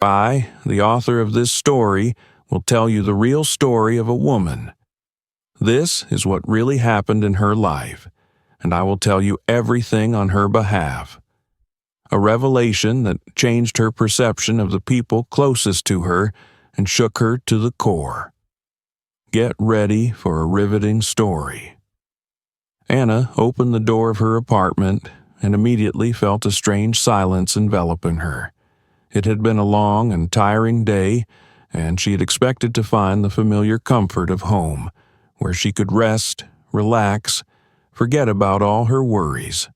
I, the author of this story, will tell you the real story of a woman. This is what really happened in her life, and I will tell you everything on her behalf. A revelation that changed her perception of the people closest to her and shook her to the core. Get ready for a riveting story. Anna opened the door of her apartment and immediately felt a strange silence enveloping her. It had been a long and tiring day, and she had expected to find the familiar comfort of home, where she could rest, relax, forget about all her worries.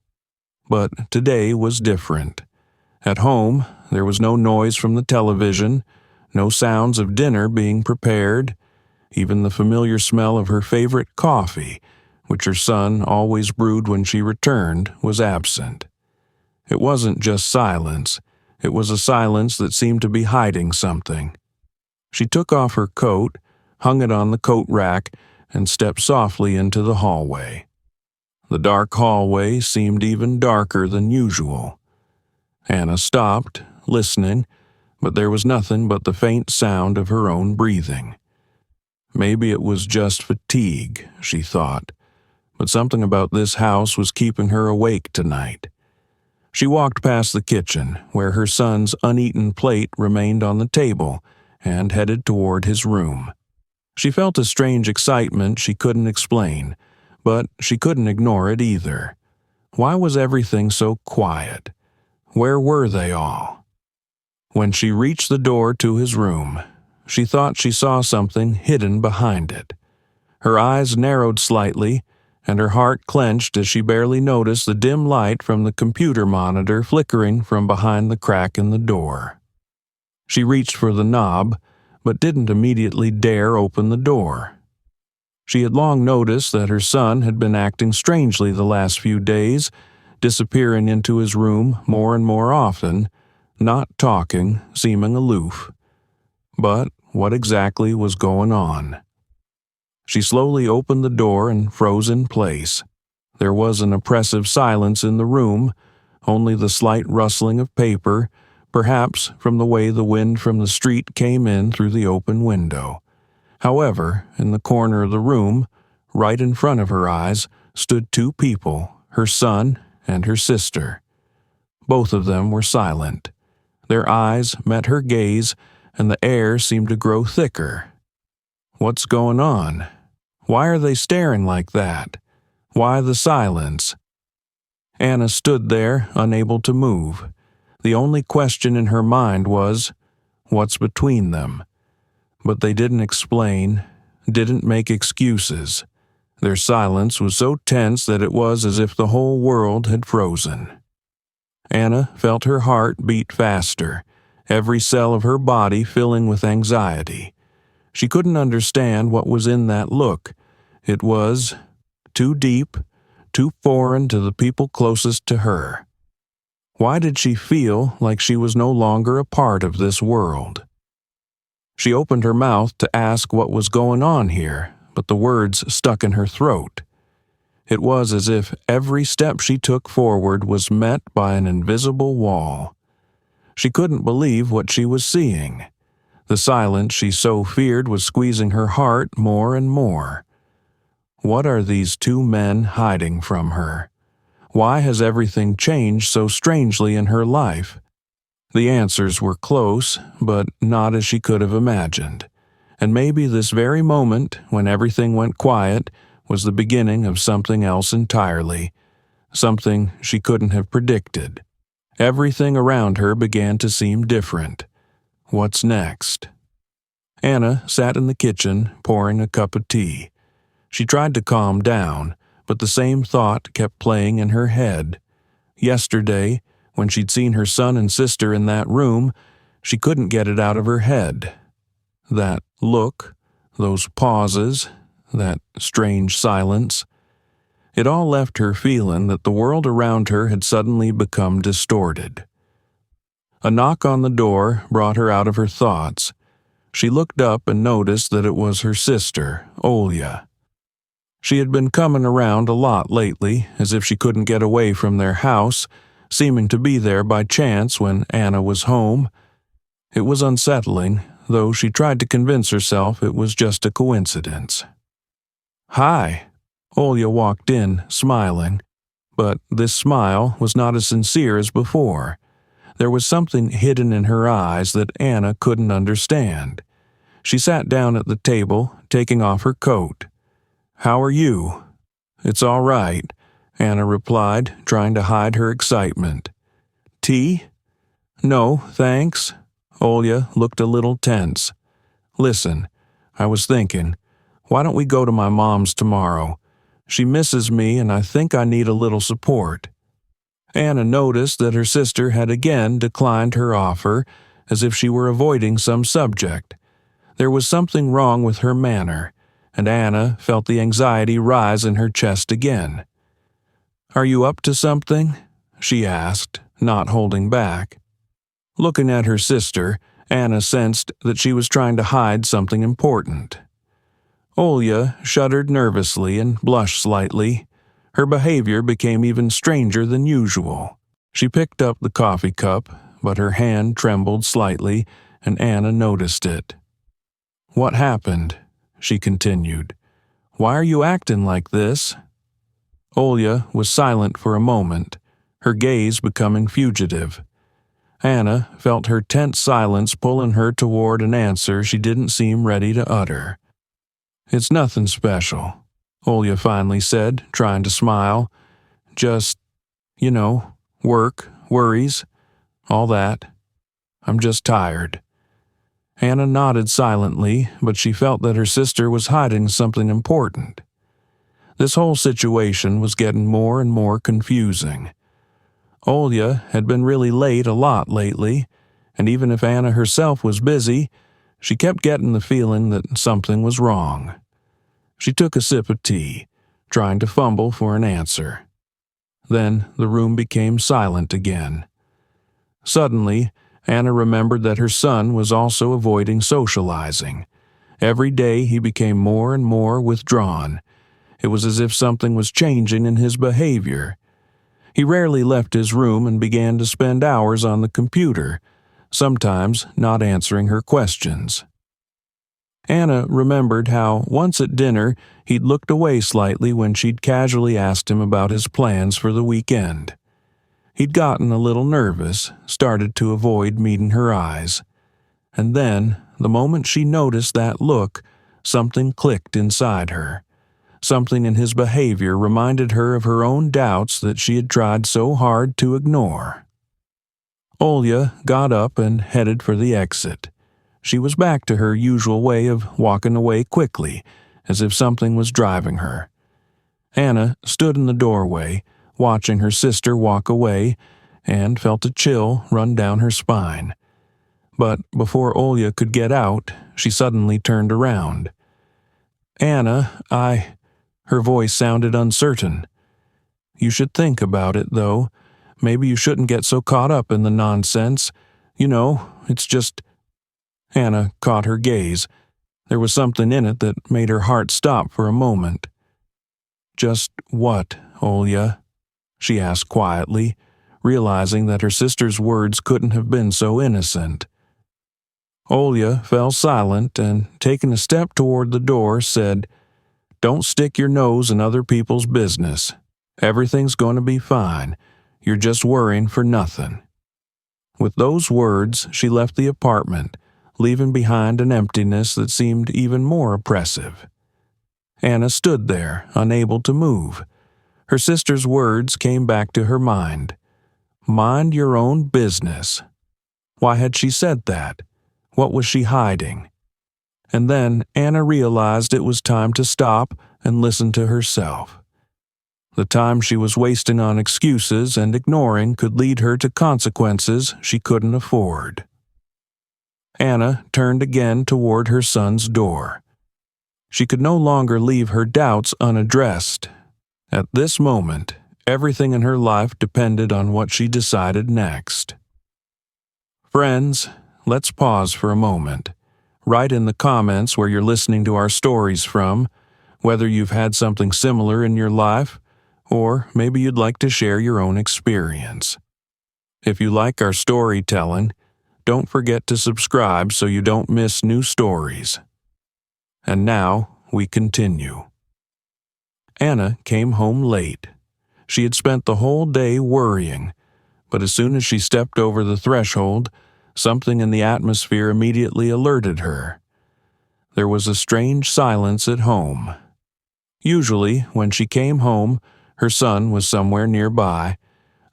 But today was different. At home, there was no noise from the television, no sounds of dinner being prepared. Even the familiar smell of her favorite coffee, which her son always brewed when she returned, was absent. It wasn't just silence. It was a silence that seemed to be hiding something. She took off her coat, hung it on the coat rack, and stepped softly into the hallway. The dark hallway seemed even darker than usual. Anna stopped, listening, but there was nothing but the faint sound of her own breathing. Maybe it was just fatigue, she thought, but something about this house was keeping her awake tonight. She walked past the kitchen, where her son's uneaten plate remained on the table, and headed toward his room. She felt a strange excitement she couldn't explain, but she couldn't ignore it either. Why was everything so quiet? Where were they all? When she reached the door to his room, she thought she saw something hidden behind it. Her eyes narrowed slightly, and her heart clenched as she barely noticed the dim light from the computer monitor flickering from behind the crack in the door. She reached for the knob, but didn't immediately dare open the door. She had long noticed that her son had been acting strangely the last few days, disappearing into his room more and more often, not talking, seeming aloof. But what exactly was going on? She slowly opened the door and froze in place. There was an oppressive silence in the room, only the slight rustling of paper, perhaps from the way the wind from the street came in through the open window. However, in the corner of the room, right in front of her eyes, stood two people, her son and her sister. Both of them were silent. Their eyes met her gaze, and the air seemed to grow thicker. What's going on? Why are they staring like that? Why the silence? Anna stood there, unable to move. The only question in her mind was, what's between them? But they didn't explain, didn't make excuses. Their silence was so tense that it was as if the whole world had frozen. Anna felt her heart beat faster, every cell of her body filling with anxiety. She couldn't understand what was in that look. It was too deep, too foreign to the people closest to her. Why did she feel like she was no longer a part of this world? She opened her mouth to ask what was going on here, but the words stuck in her throat. It was as if every step she took forward was met by an invisible wall. She couldn't believe what she was seeing. The silence she so feared was squeezing her heart more and more. What are these two men hiding from her? Why has everything changed so strangely in her life? The answers were close, but not as she could have imagined. And maybe this very moment, when everything went quiet, was the beginning of something else entirely, something she couldn't have predicted. Everything around her began to seem different. What's next? Anna sat in the kitchen, pouring a cup of tea. She tried to calm down, but the same thought kept playing in her head. Yesterday, when she'd seen her son and sister in that room, she couldn't get it out of her head. That look, those pauses, that strange silence. It all left her feeling that the world around her had suddenly become distorted. A knock on the door brought her out of her thoughts. She looked up and noticed that it was her sister, Olya. She had been coming around a lot lately, as if she couldn't get away from their house, seeming to be there by chance when Anna was home. It was unsettling, though she tried to convince herself it was just a coincidence. "Hi." Olya walked in, smiling, but this smile was not as sincere as before. There was something hidden in her eyes that Anna couldn't understand. She sat down at the table, taking off her coat. "How are you?" "It's all right," Anna replied, trying to hide her excitement. "Tea?" "No, thanks." Olya looked a little tense. "Listen, I was thinking, why don't we go to my mom's tomorrow? She misses me and I think I need a little support." Anna noticed that her sister had again declined her offer, as if she were avoiding some subject. There was something wrong with her manner, and Anna felt the anxiety rise in her chest again. "Are you up to something?" she asked, not holding back. Looking at her sister, Anna sensed that she was trying to hide something important. Olya shuddered nervously and blushed slightly. Her behavior became even stranger than usual. She picked up the coffee cup, but her hand trembled slightly, and Anna noticed it. "What happened?" she continued. "Why are you acting like this?" Olya was silent for a moment, her gaze becoming fugitive. Anna felt her tense silence pulling her toward an answer she didn't seem ready to utter. "It's nothing special," Olya finally said, trying to smile. "Just, work, worries, all that. I'm just tired." Anna nodded silently, but she felt that her sister was hiding something important. This whole situation was getting more and more confusing. Olya had been really late a lot lately, and even if Anna herself was busy, she kept getting the feeling that something was wrong. She took a sip of tea, trying to fumble for an answer. Then the room became silent again. Suddenly, Anna remembered that her son was also avoiding socializing. Every day he became more and more withdrawn. It was as if something was changing in his behavior. He rarely left his room and began to spend hours on the computer, sometimes not answering her questions. Anna remembered how, once at dinner, he'd looked away slightly when she'd casually asked him about his plans for the weekend. He'd gotten a little nervous, started to avoid meeting her eyes. And then, the moment she noticed that look, something clicked inside her. Something in his behavior reminded her of her own doubts that she had tried so hard to ignore. Olya got up and headed for the exit. She was back to her usual way of walking away quickly, as if something was driving her. Anna stood in the doorway, watching her sister walk away, and felt a chill run down her spine. But before Olya could get out, she suddenly turned around. "Anna, Her voice sounded uncertain. "You should think about it, though. Maybe you shouldn't get so caught up in the nonsense. It's just—" Anna caught her gaze. There was something in it that made her heart stop for a moment. "Just what, Olya?" she asked quietly, realizing that her sister's words couldn't have been so innocent. Olya fell silent and, taking a step toward the door, said, "Don't stick your nose in other people's business. Everything's going to be fine. You're just worrying for nothing." With those words, she left the apartment, leaving behind an emptiness that seemed even more oppressive. Anna stood there, unable to move. Her sister's words came back to her mind. Mind your own business. Why had she said that? What was she hiding? And then Anna realized it was time to stop and listen to herself. The time she was wasting on excuses and ignoring could lead her to consequences she couldn't afford. Anna turned again toward her son's door. She could no longer leave her doubts unaddressed. At this moment, everything in her life depended on what she decided next. Friends, let's pause for a moment. Write in the comments where you're listening to our stories from, whether you've had something similar in your life, or maybe you'd like to share your own experience. If you like our storytelling, Don't forget to subscribe so you don't miss new stories. And now we continue. Anna came home late. She had spent the whole day worrying, but as soon as she stepped over the threshold, something in the atmosphere immediately alerted her. There was a strange silence at home. Usually, when she came home, her son was somewhere nearby,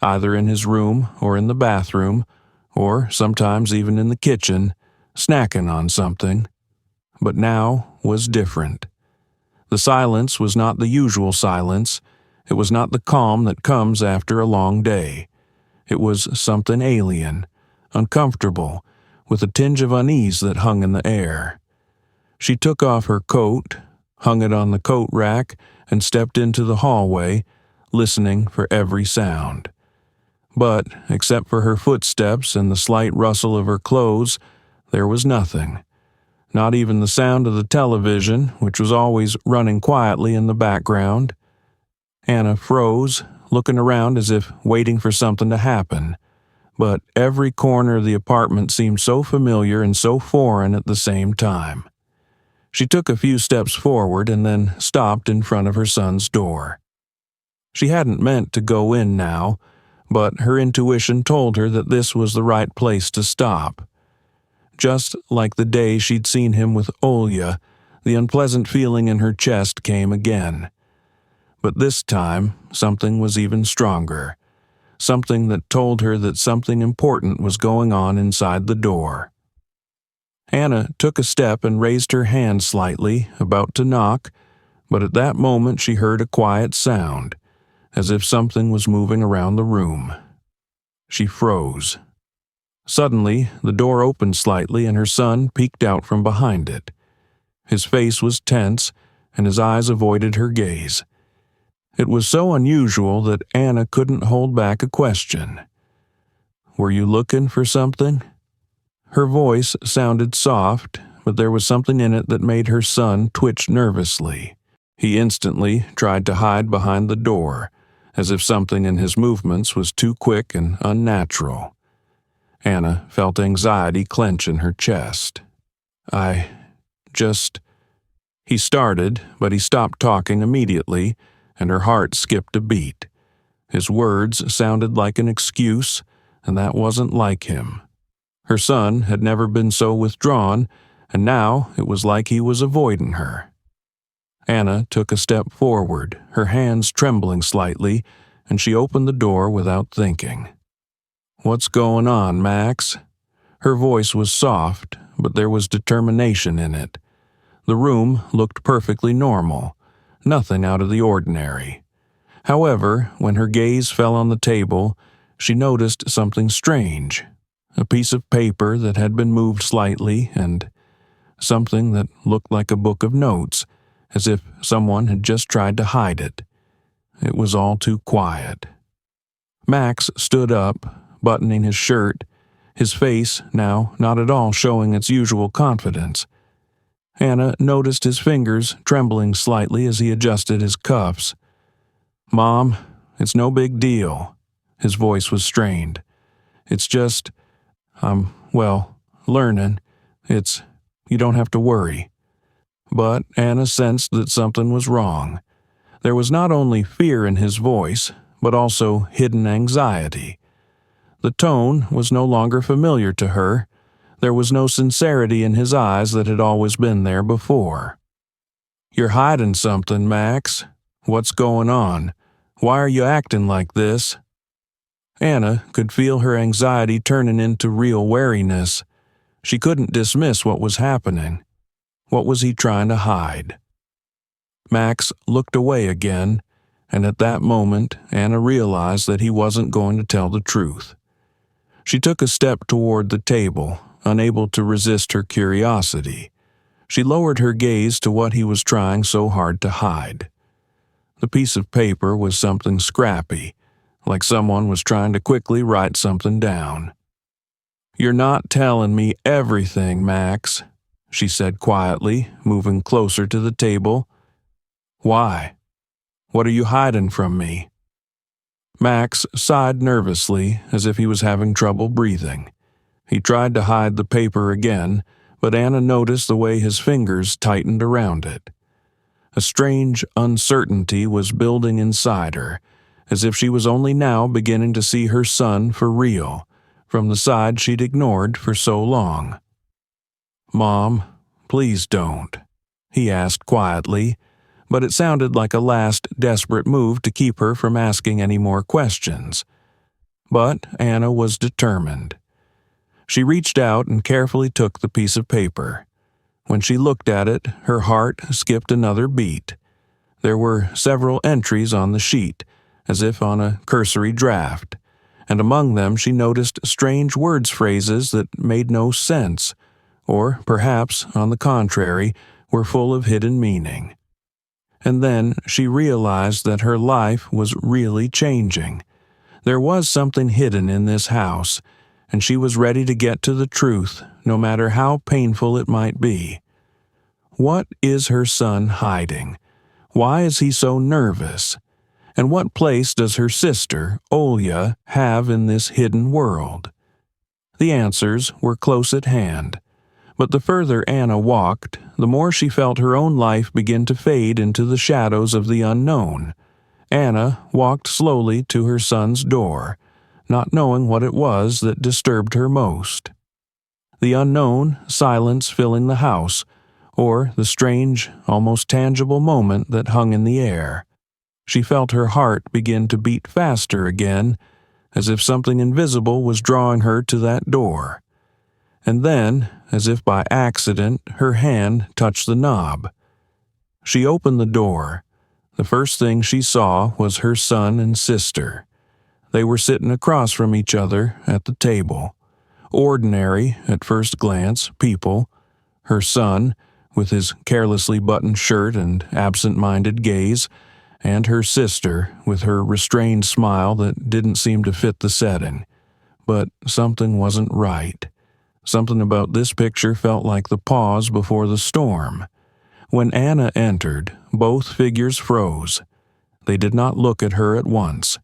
either in his room or in the bathroom, or sometimes even in the kitchen, snacking on something. But now was different. The silence was not the usual silence. It was not the calm that comes after a long day. It was something alien, uncomfortable, with a tinge of unease that hung in the air. She took off her coat, hung it on the coat rack, and stepped into the hallway, listening for every sound. But, except for her footsteps and the slight rustle of her clothes, there was nothing. Not even the sound of the television, which was always running quietly in the background. Anna froze, looking around as if waiting for something to happen. But every corner of the apartment seemed so familiar and so foreign at the same time. She took a few steps forward and then stopped in front of her son's door. She hadn't meant to go in now, but her intuition told her that this was the right place to stop. Just like the day she'd seen him with Olya, the unpleasant feeling in her chest came again. But this time, something was even stronger. Something that told her that something important was going on inside the door. Anna took a step and raised her hand slightly, about to knock, but at that moment she heard a quiet sound, as if something was moving around the room. She froze. Suddenly, the door opened slightly and her son peeked out from behind it. His face was tense, and his eyes avoided her gaze. It was so unusual that Anna couldn't hold back a question. "Were you looking for something?" Her voice sounded soft, but there was something in it that made her son twitch nervously. He instantly tried to hide behind the door, as if something in his movements was too quick and unnatural. Anna felt anxiety clench in her chest. He started, but he stopped talking immediately, and her heart skipped a beat. His words sounded like an excuse, and that wasn't like him. Her son had never been so withdrawn, and now it was like he was avoiding her. Anna took a step forward, her hands trembling slightly, and she opened the door without thinking. "What's going on, Max?" Her voice was soft, but there was determination in it. The room looked perfectly normal, nothing out of the ordinary. However, when her gaze fell on the table, she noticed something strange. A piece of paper that had been moved slightly, and something that looked like a book of notes, as if someone had just tried to hide it. It was all too quiet. Max stood up, buttoning his shirt, his face now not at all showing its usual confidence. Anna noticed his fingers trembling slightly as he adjusted his cuffs. "Mom, it's no big deal." His voice was strained. "It's just, learning. You don't have to worry." But Anna sensed that something was wrong. There was not only fear in his voice, but also hidden anxiety. The tone was no longer familiar to her. There was no sincerity in his eyes that had always been there before. "You're hiding something, Max. What's going on? Why are you acting like this?" Anna could feel her anxiety turning into real wariness. She couldn't dismiss what was happening. What was he trying to hide? Max looked away again, and at that moment Anna realized that he wasn't going to tell the truth. She took a step toward the table, unable to resist her curiosity. She lowered her gaze to what he was trying so hard to hide. The piece of paper was something scrappy, like someone was trying to quickly write something down. "You're not telling me everything, Max," she said quietly, moving closer to the table. "Why? What are you hiding from me?" Max sighed nervously, as if he was having trouble breathing. He tried to hide the paper again, but Anna noticed the way his fingers tightened around it. A strange uncertainty was building inside her, as if she was only now beginning to see her son for real, from the side she'd ignored for so long. "Mom, please don't," he asked quietly, but it sounded like a last desperate move to keep her from asking any more questions. But Anna was determined. She reached out and carefully took the piece of paper. When she looked at it, her heart skipped another beat. There were several entries on the sheet, as if on a cursory draft, and among them she noticed strange phrases that made no sense, or perhaps, on the contrary, were full of hidden meaning. And then she realized that her life was really changing. There was something hidden in this house, and she was ready to get to the truth, no matter how painful it might be. What is her son hiding? Why is he so nervous? And what place does her sister, Olya, have in this hidden world? The answers were close at hand, but the further Anna walked, the more she felt her own life begin to fade into the shadows of the unknown. Anna walked slowly to her son's door, not knowing what it was that disturbed her most. The unknown silence filling the house, or the strange, almost tangible moment that hung in the air. She felt her heart begin to beat faster again, as if something invisible was drawing her to that door. And then, as if by accident, her hand touched the knob. She opened the door. The first thing she saw was her son and sister. They were sitting across from each other at the table. Ordinary, at first glance, people. Her son, with his carelessly buttoned shirt and absent-minded gaze, and her sister, with her restrained smile that didn't seem to fit the setting. But something wasn't right. Something about this picture felt like the pause before the storm. When Anna entered, both figures froze. They did not look at her at once.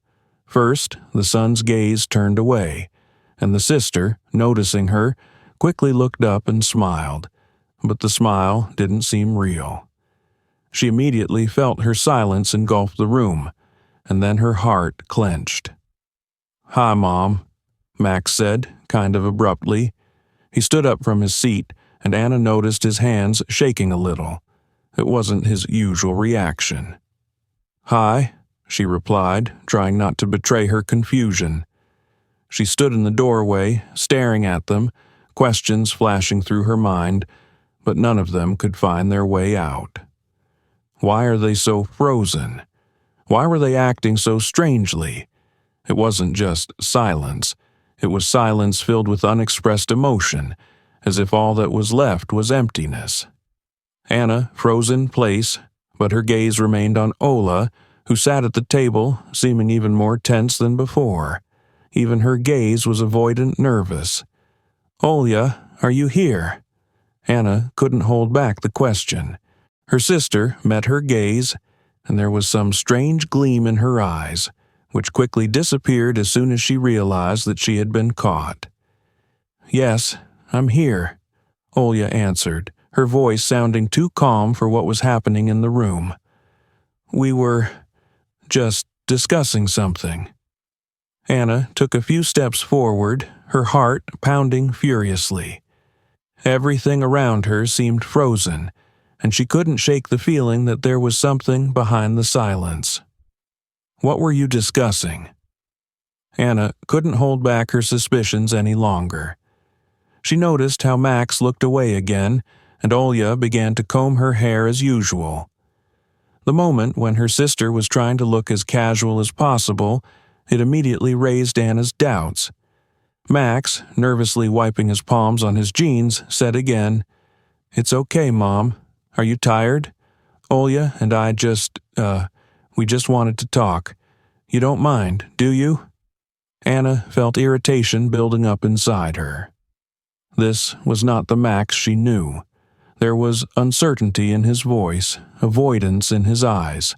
First, the son's gaze turned away, and the sister, noticing her, quickly looked up and smiled, but the smile didn't seem real. She immediately felt her silence engulf the room, and then her heart clenched. "Hi, Mom," Max said, kind of abruptly. He stood up from his seat, and Anna noticed his hands shaking a little. It wasn't his usual reaction. "Hi," she replied, trying not to betray her confusion. She stood in the doorway, staring at them, questions flashing through her mind, but none of them could find their way out. Why are they so frozen? Why were they acting so strangely? It wasn't just silence. It was silence filled with unexpressed emotion, as if all that was left was emptiness. Anna froze in place, but her gaze remained on Ola, who sat at the table, seeming even more tense than before. Even her gaze was avoidant, nervous. "Olya, are you here?" Anna couldn't hold back the question. Her sister met her gaze, and there was some strange gleam in her eyes, which quickly disappeared as soon as she realized that she had been caught. "Yes, I'm here," Olya answered, her voice sounding too calm for what was happening in the room. "We were just discussing something." Anna took a few steps forward, her heart pounding furiously. Everything around her seemed frozen, and she couldn't shake the feeling that there was something behind the silence. "What were you discussing?" Anna couldn't hold back her suspicions any longer. She noticed how Max looked away again, and Olya began to comb her hair as usual. The moment when her sister was trying to look as casual as possible, it immediately raised Anna's doubts. Max, nervously wiping his palms on his jeans, said again, "It's okay, Mom. Are you tired? Olya and I we just wanted to talk. You don't mind, do you?" Anna felt irritation building up inside her. This was not the Max she knew. There was uncertainty in his voice, avoidance in his eyes.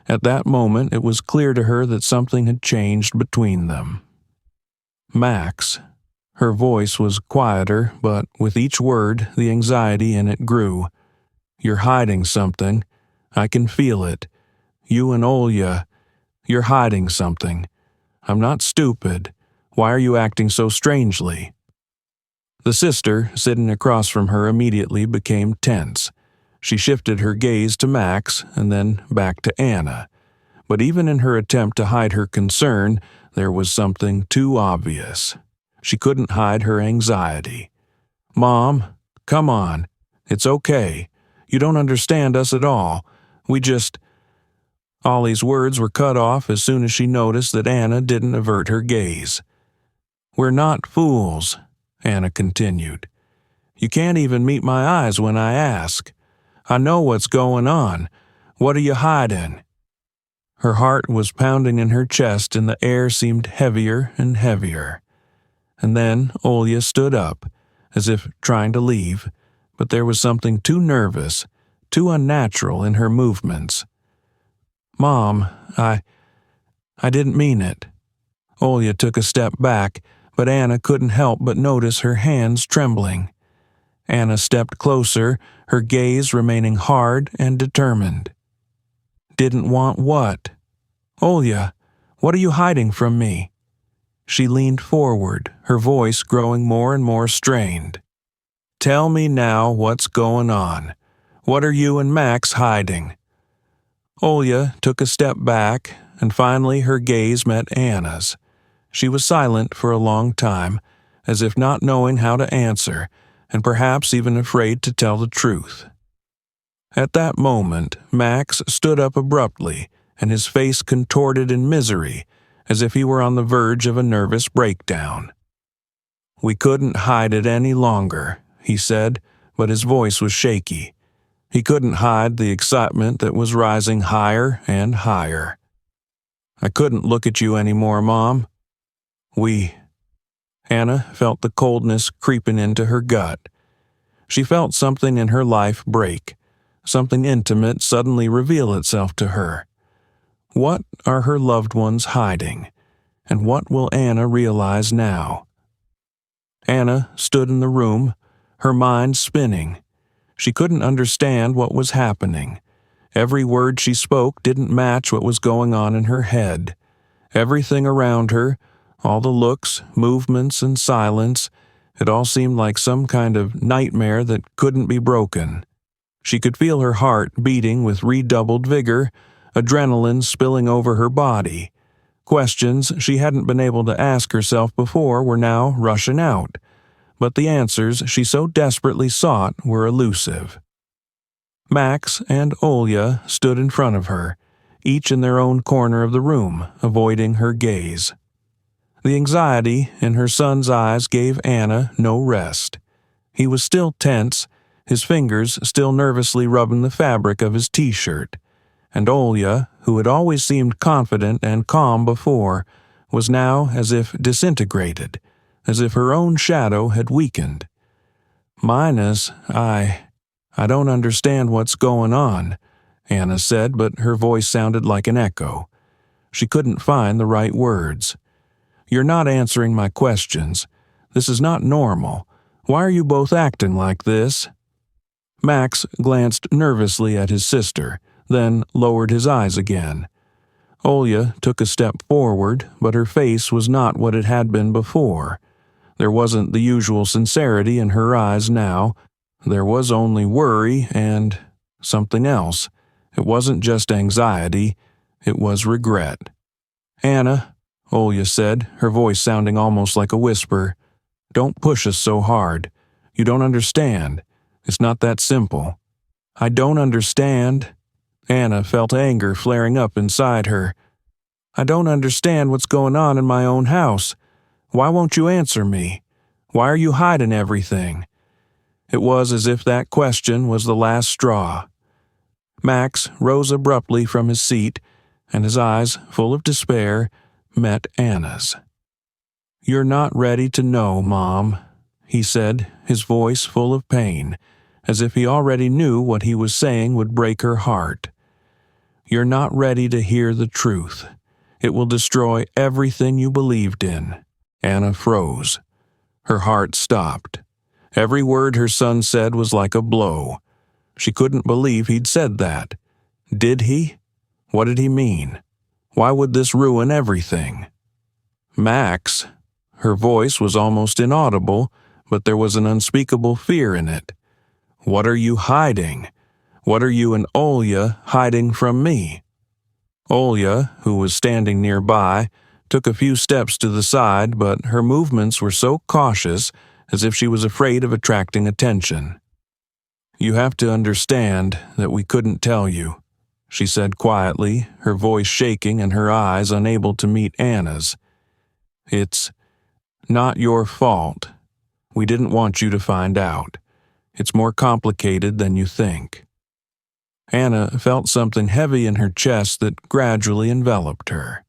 At that moment, it was clear to her that something had changed between them. Max. Her voice was quieter, but with each word, the anxiety in it grew. "You're hiding something. I can feel it. You and Olya, you're hiding something. I'm not stupid. Why are you acting so strangely?" The sister, sitting across from her, immediately became tense. She shifted her gaze to Max and then back to Anna. But even in her attempt to hide her concern, there was something too obvious. She couldn't hide her anxiety. "Mom, come on. It's okay. You don't understand us at all. We just—" Ollie's words were cut off as soon as she noticed that Anna didn't avert her gaze. "We're not fools," Anna continued. "You can't even meet my eyes when I ask. I know what's going on. What are you hiding?" Her heart was pounding in her chest and the air seemed heavier and heavier. And then Olya stood up, as if trying to leave, but there was something too nervous, too unnatural in her movements. "Mom, I didn't mean it." Olya took a step back, but Anna couldn't help but notice her hands trembling. Anna stepped closer, her gaze remaining hard and determined. "Didn't want what? Olya, what are you hiding from me?" She leaned forward, her voice growing more and more strained. "Tell me now what's going on. What are you and Max hiding?" Olya took a step back, and finally her gaze met Anna's. She was silent for a long time, as if not knowing how to answer, and perhaps even afraid to tell the truth. At that moment, Max stood up abruptly, and his face contorted in misery, as if he were on the verge of a nervous breakdown. "We couldn't hide it any longer," he said, but his voice was shaky. He couldn't hide the excitement that was rising higher and higher. "I couldn't look at you anymore, Mom. Anna felt the coldness creeping into her gut. She felt something in her life break, something intimate suddenly reveal itself to her. What are her loved ones hiding? And what will Anna realize now? Anna stood in the room, her mind spinning. She couldn't understand what was happening. Every word she spoke didn't match what was going on in her head. Everything around her, all the looks, movements, and silence, it all seemed like some kind of nightmare that couldn't be broken. She could feel her heart beating with redoubled vigor, adrenaline spilling over her body. Questions she hadn't been able to ask herself before were now rushing out, but the answers she so desperately sought were elusive. Max and Olya stood in front of her, each in their own corner of the room, avoiding her gaze. The anxiety in her son's eyes gave Anna no rest. He was still tense, his fingers still nervously rubbing the fabric of his t-shirt, and Olya, who had always seemed confident and calm before, was now as if disintegrated, as if her own shadow had weakened. "Minus, I don't understand what's going on," Anna said, but her voice sounded like an echo. She couldn't find the right words. "You're not answering my questions. This is not normal. Why are you both acting like this?" Max glanced nervously at his sister, then lowered his eyes again. Olya took a step forward, but her face was not what it had been before. There wasn't the usual sincerity in her eyes now. There was only worry and something else. It wasn't just anxiety, it was regret. "Anna," Olya said, her voice sounding almost like a whisper, "don't push us so hard. You don't understand. It's not that simple." "I don't understand." Anna felt anger flaring up inside her. "I don't understand what's going on in my own house. Why won't you answer me? Why are you hiding everything?" It was as if that question was the last straw. Max rose abruptly from his seat, and his eyes, full of despair, met Anna's. "You're not ready to know, Mom," he said, his voice full of pain, as if he already knew what he was saying would break her heart. "You're not ready to hear the truth. It will destroy everything you believed in." Anna froze. Her heart stopped. Every word her son said was like a blow. She couldn't believe he'd said that. Did he? What did he mean? Why would this ruin everything? Max. Her voice was almost inaudible, but there was an unspeakable fear in it. What are you hiding? What are you and Olya hiding from me? Olya, who was standing nearby, took a few steps to the side, but her movements were so cautious, as if she was afraid of attracting attention. You have to understand that we couldn't tell you, she said quietly, her voice shaking and her eyes unable to meet Anna's. It's not your fault. We didn't want you to find out. It's more complicated than you think. Anna felt something heavy in her chest that gradually enveloped her.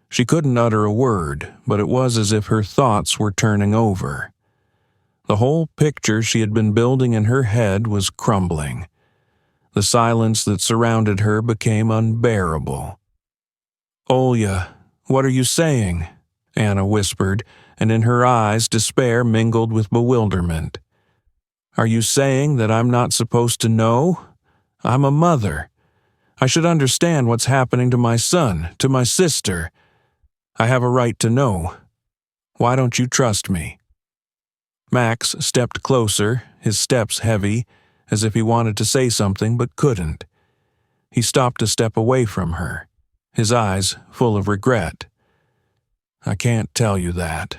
She couldn't utter a word, but it was as if her thoughts were turning over. The whole picture she had been building in her head was crumbling. The silence that surrounded her became unbearable. "Olya, what are you saying?" Anna whispered, and in her eyes despair mingled with bewilderment. "Are you saying that I'm not supposed to know? I'm a mother. I should understand what's happening to my son, to my sister. I have a right to know. Why don't you trust me?" Max stepped closer, his steps heavy, as if he wanted to say something but couldn't. He stopped a step away from her, his eyes full of regret. "I can't tell you that."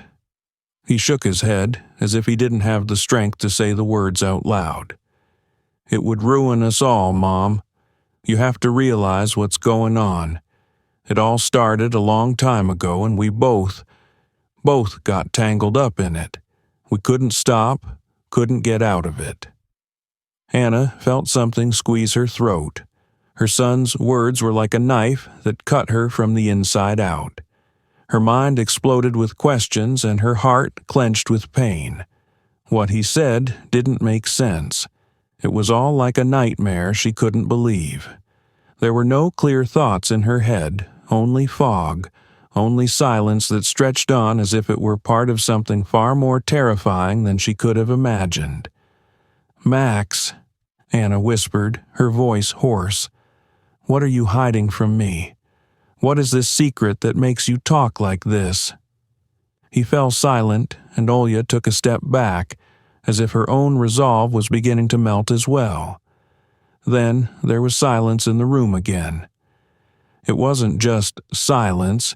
He shook his head, as if he didn't have the strength to say the words out loud. "It would ruin us all, Mom. You have to realize what's going on. It all started a long time ago, and we both got tangled up in it. We couldn't stop, couldn't get out of it." Anna felt something squeeze her throat. Her son's words were like a knife that cut her from the inside out. Her mind exploded with questions and her heart clenched with pain. What he said didn't make sense. It was all like a nightmare she couldn't believe. There were no clear thoughts in her head, only fog, only silence that stretched on as if it were part of something far more terrifying than she could have imagined. "Max," Anna whispered, her voice hoarse, "what are you hiding from me? What is this secret that makes you talk like this?" He fell silent, and Olya took a step back, as if her own resolve was beginning to melt as well. Then there was silence in the room again. It wasn't just silence.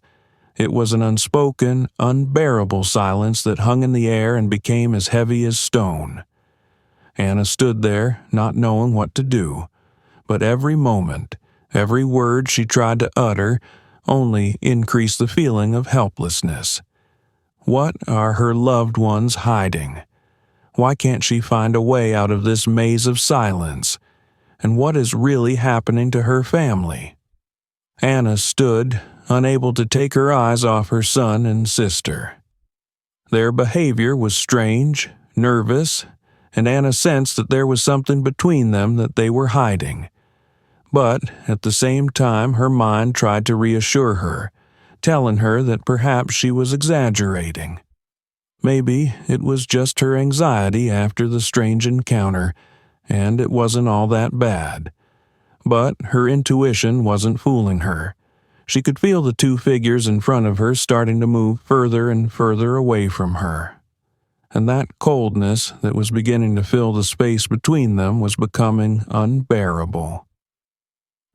It was an unspoken, unbearable silence that hung in the air and became as heavy as stone. Anna stood there, not knowing what to do, but every moment, every word she tried to utter only increased the feeling of helplessness. What are her loved ones hiding? Why can't she find a way out of this maze of silence? And what is really happening to her family? Anna stood, unable to take her eyes off her son and sister. Their behavior was strange, nervous, and Anna sensed that there was something between them that they were hiding. But at the same time her mind tried to reassure her, telling her that perhaps she was exaggerating. Maybe it was just her anxiety after the strange encounter, and it wasn't all that bad. But her intuition wasn't fooling her. She could feel the two figures in front of her starting to move further and further away from her. And that coldness that was beginning to fill the space between them was becoming unbearable.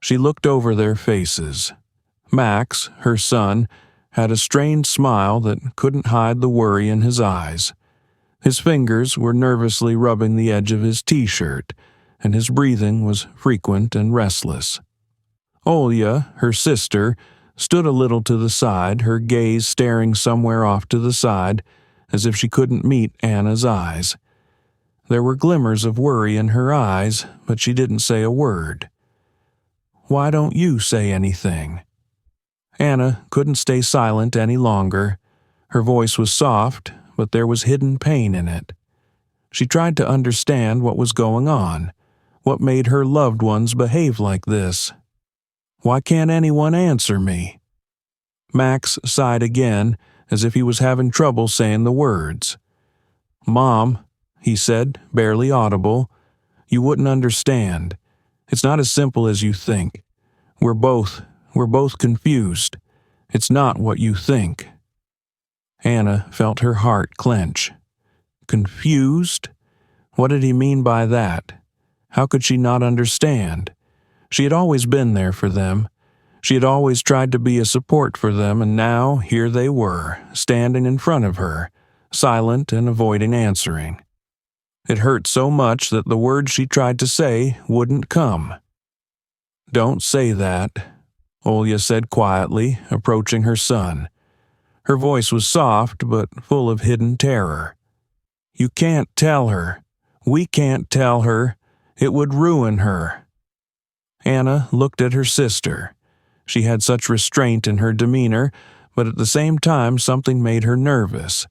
She looked over their faces. Max, her son, had a strained smile that couldn't hide the worry in his eyes. His fingers were nervously rubbing the edge of his t-shirt, and his breathing was frequent and restless. Olya, her sister, stood a little to the side, her gaze staring somewhere off to the side, as if she couldn't meet Anna's eyes. There were glimmers of worry in her eyes, but she didn't say a word. "Why don't you say anything?" Anna couldn't stay silent any longer. Her voice was soft, but there was hidden pain in it. She tried to understand what was going on, what made her loved ones behave like this. "Why can't anyone answer me?" Max sighed again, as if he was having trouble saying the words. "Mom," he said, barely audible, "you wouldn't understand. It's not as simple as you think. We're both confused. It's not what you think." Anna felt her heart clench. Confused? What did he mean by that? How could she not understand? She had always been there for them. She had always tried to be a support for them, and now here they were, standing in front of her, silent and avoiding answering. It hurt so much that the words she tried to say wouldn't come. "Don't say that," Olya said quietly, approaching her son. Her voice was soft but full of hidden terror. "You can't tell her. We can't tell her. It would ruin her." Anna looked at her sister. She had such restraint in her demeanor, but at the same time something made her nervous.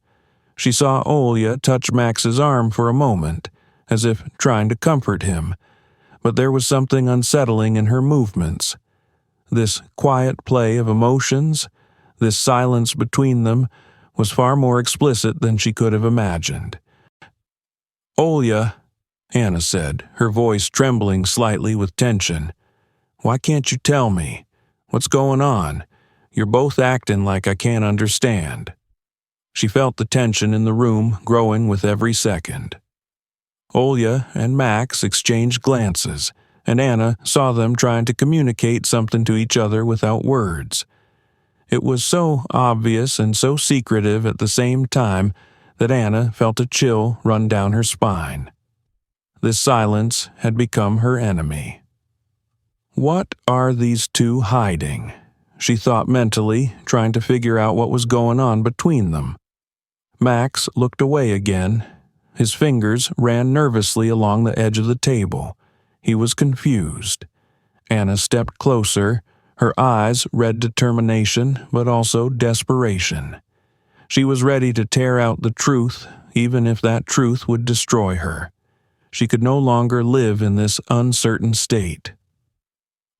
She saw Olya touch Max's arm for a moment, as if trying to comfort him, but there was something unsettling in her movements. This quiet play of emotions, this silence between them, was far more explicit than she could have imagined. "Olya," Anna said, her voice trembling slightly with tension, "why can't you tell me? What's going on? You're both acting like I can't understand." She felt the tension in the room growing with every second. Olya and Max exchanged glances, and Anna saw them trying to communicate something to each other without words. It was so obvious and so secretive at the same time that Anna felt a chill run down her spine. This silence had become her enemy. What are these two hiding? She thought mentally, trying to figure out what was going on between them. Max looked away again. His fingers ran nervously along the edge of the table. He was confused. Anna stepped closer. Her eyes read determination, but also desperation. She was ready to tear out the truth, even if that truth would destroy her. She could no longer live in this uncertain state.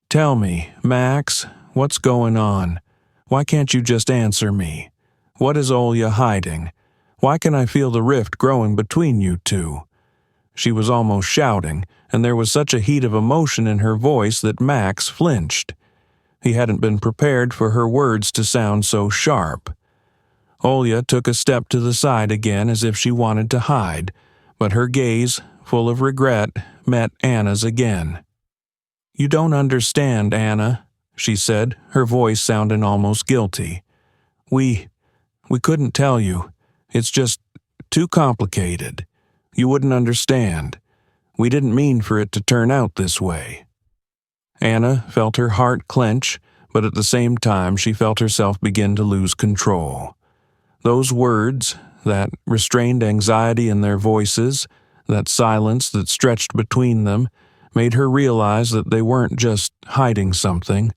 "Tell me, Max, what's going on? Why can't you just answer me? What is Olya hiding? Why can I feel the rift growing between you two?" She was almost shouting, and there was such a heat of emotion in her voice that Max flinched. He hadn't been prepared for her words to sound so sharp. Olya took a step to the side again as if she wanted to hide, but her gaze, full of regret, met Anna's again. "You don't understand, Anna," she said, her voice sounding almost guilty. We couldn't tell you. It's just too complicated. You wouldn't understand. We didn't mean for it to turn out this way." Anna felt her heart clench, but at the same time she felt herself begin to lose control. Those words, that restrained anxiety in their voices, that silence that stretched between them, made her realize that they weren't just hiding something.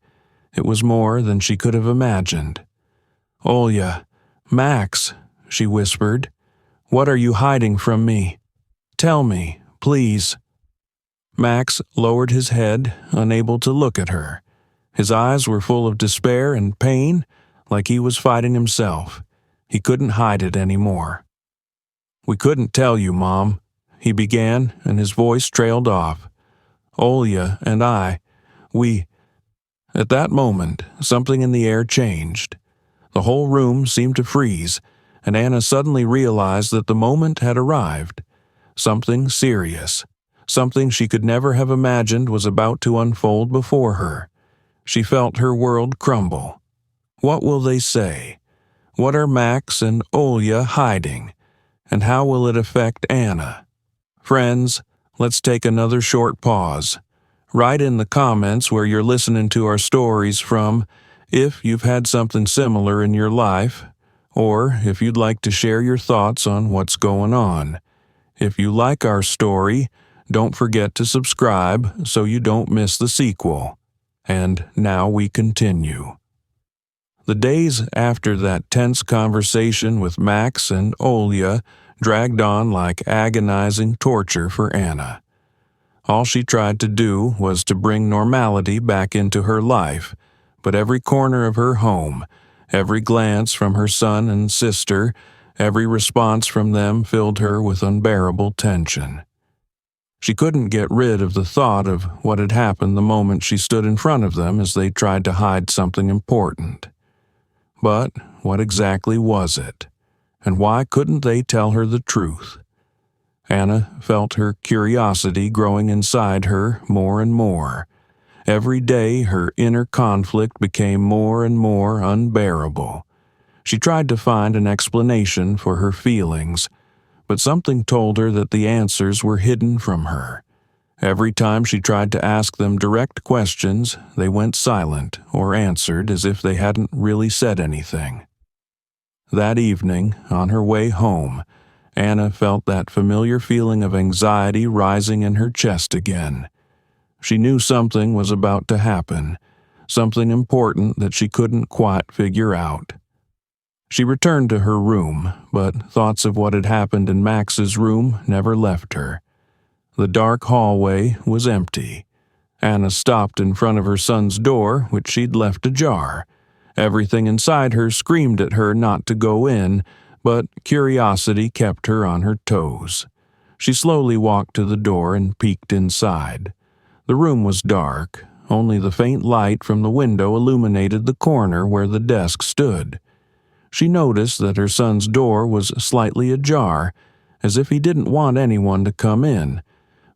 It was more than she could have imagined. "Olya, Max," she whispered, "what are you hiding from me? Tell me, please." Max lowered his head, unable to look at her. His eyes were full of despair and pain, like he was fighting himself. He couldn't hide it anymore. "We couldn't tell you, Mom," he began, and his voice trailed off. "Olya and I, we—" At that moment, something in the air changed. The whole room seemed to freeze, and Anna suddenly realized that the moment had arrived. Something serious, something she could never have imagined was about to unfold before her. She felt her world crumble. What will they say? What are Max and Olya hiding? And how will it affect Anna? Friends, let's take another short pause. Write in the comments where you're listening to our stories from, if you've had something similar in your life, or if you'd like to share your thoughts on what's going on. If you like our story, don't forget to subscribe so you don't miss the sequel. And now we continue. The days after that tense conversation with Max and Olya dragged on like agonizing torture for Anna. All she tried to do was to bring normality back into her life, but every corner of her home, every glance from her son and sister, Every response from them filled her with unbearable tension. She couldn't get rid of the thought of what had happened the moment she stood in front of them as they tried to hide something important. But what exactly was it? And why couldn't they tell her the truth? Anna felt her curiosity growing inside her more and more. Every day her inner conflict became more and more unbearable. She tried to find an explanation for her feelings, but something told her that the answers were hidden from her. Every time she tried to ask them direct questions, they went silent or answered as if they hadn't really said anything. That evening, on her way home, Anna felt that familiar feeling of anxiety rising in her chest again. She knew something was about to happen, something important that she couldn't quite figure out. She returned to her room, but thoughts of what had happened in Max's room never left her. The dark hallway was empty. Anna stopped in front of her son's door, which she'd left ajar. Everything inside her screamed at her not to go in, but curiosity kept her on her toes. She slowly walked to the door and peeked inside. The room was dark. Only the faint light from the window illuminated the corner where the desk stood. She noticed that her son's door was slightly ajar, as if he didn't want anyone to come in,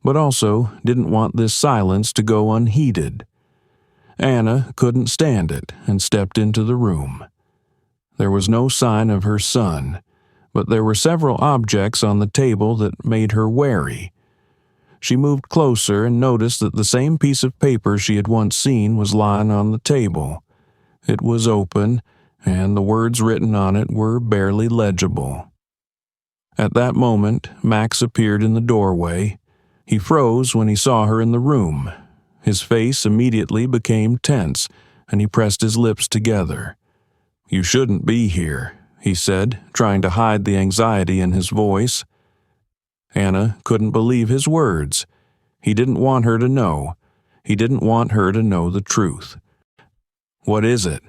but also didn't want this silence to go unheeded. Anna couldn't stand it and stepped into the room. There was no sign of her son, but there were several objects on the table that made her wary. She moved closer and noticed that the same piece of paper she had once seen was lying on the table. It was open, and the words written on it were barely legible. At that moment, Max appeared in the doorway. He froze when he saw her in the room. His face immediately became tense, and he pressed his lips together. "You shouldn't be here," he said, trying to hide the anxiety in his voice. Anna couldn't believe his words. He didn't want her to know. He didn't want her to know the truth. "What is it?"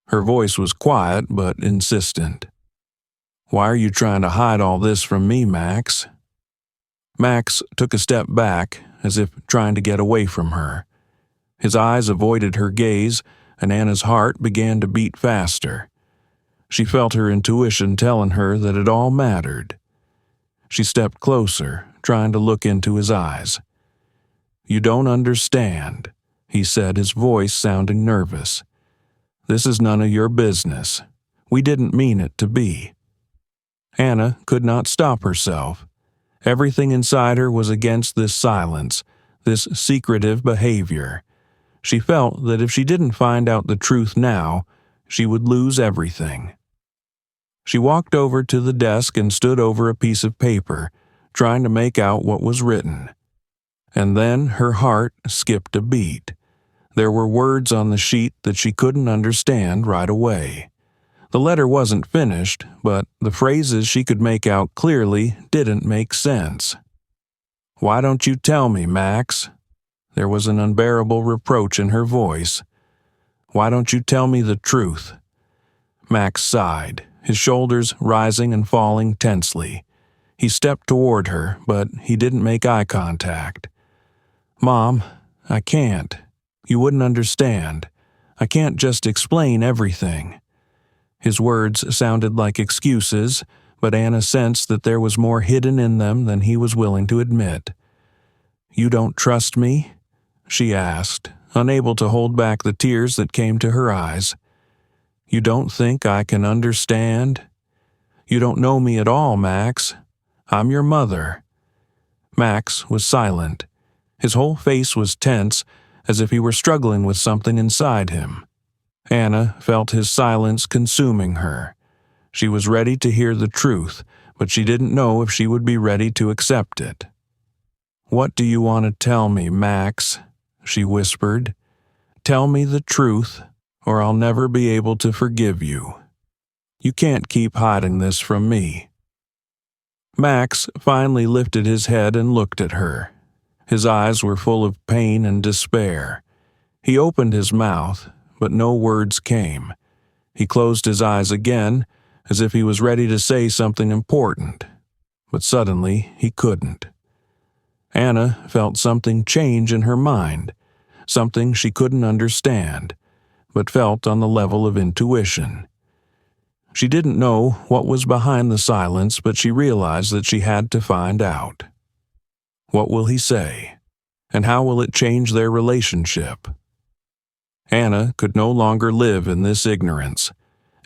Her voice was quiet but insistent. "Why are you trying to hide all this from me, Max?" Max took a step back, as if trying to get away from her. His eyes avoided her gaze, and Anna's heart began to beat faster. She felt her intuition telling her that it all mattered. She stepped closer, trying to look into his eyes. "You don't understand," he said, his voice sounding nervous. "This is none of your business. We didn't mean it to be." Anna could not stop herself. Everything inside her was against this silence, this secretive behavior. She felt that if she didn't find out the truth now, she would lose everything. She walked over to the desk and stood over a piece of paper, trying to make out what was written. And then her heart skipped a beat. There were words on the sheet that she couldn't understand right away. The letter wasn't finished, but the phrases she could make out clearly didn't make sense. "Why don't you tell me, Max?" There was an unbearable reproach in her voice. "Why don't you tell me the truth?" Max sighed, his shoulders rising and falling tensely. He stepped toward her, but he didn't make eye contact. "Mom, I can't. You wouldn't understand. I can't just explain everything." His words sounded like excuses, but Anna sensed that there was more hidden in them than he was willing to admit. "You don't trust me?" she asked, unable to hold back the tears that came to her eyes. "You don't think I can understand? You don't know me at all, Max. I'm your mother." Max was silent. His whole face was tense, as if he were struggling with something inside him. Anna felt his silence consuming her. She was ready to hear the truth, but she didn't know if she would be ready to accept it. "What do you want to tell me, Max?" she whispered. "Tell me the truth, or I'll never be able to forgive you. You can't keep hiding this from me." Max finally lifted his head and looked at her. His eyes were full of pain and despair. He opened his mouth, but no words came. He closed his eyes again, as if he was ready to say something important, but suddenly he couldn't. Anna felt something change in her mind, something she couldn't understand, but felt on the level of intuition. She didn't know what was behind the silence, but she realized that she had to find out. What will he say? And how will it change their relationship? Anna could no longer live in this ignorance.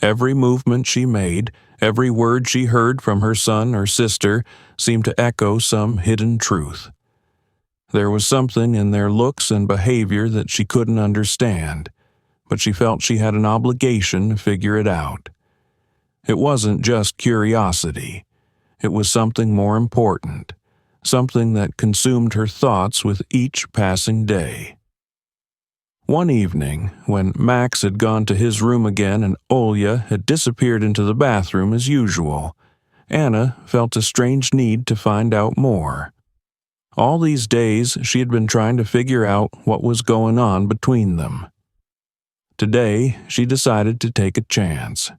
Every movement she made, every word she heard from her son or sister seemed to echo some hidden truth. There was something in their looks and behavior that she couldn't understand, but she felt she had an obligation to figure it out. It wasn't just curiosity. It was something more important, something that consumed her thoughts with each passing day. One evening, when Max had gone to his room again and Olya had disappeared into the bathroom as usual, Anna felt a strange need to find out more. All these days she had been trying to figure out what was going on between them. Today she decided to take a chance.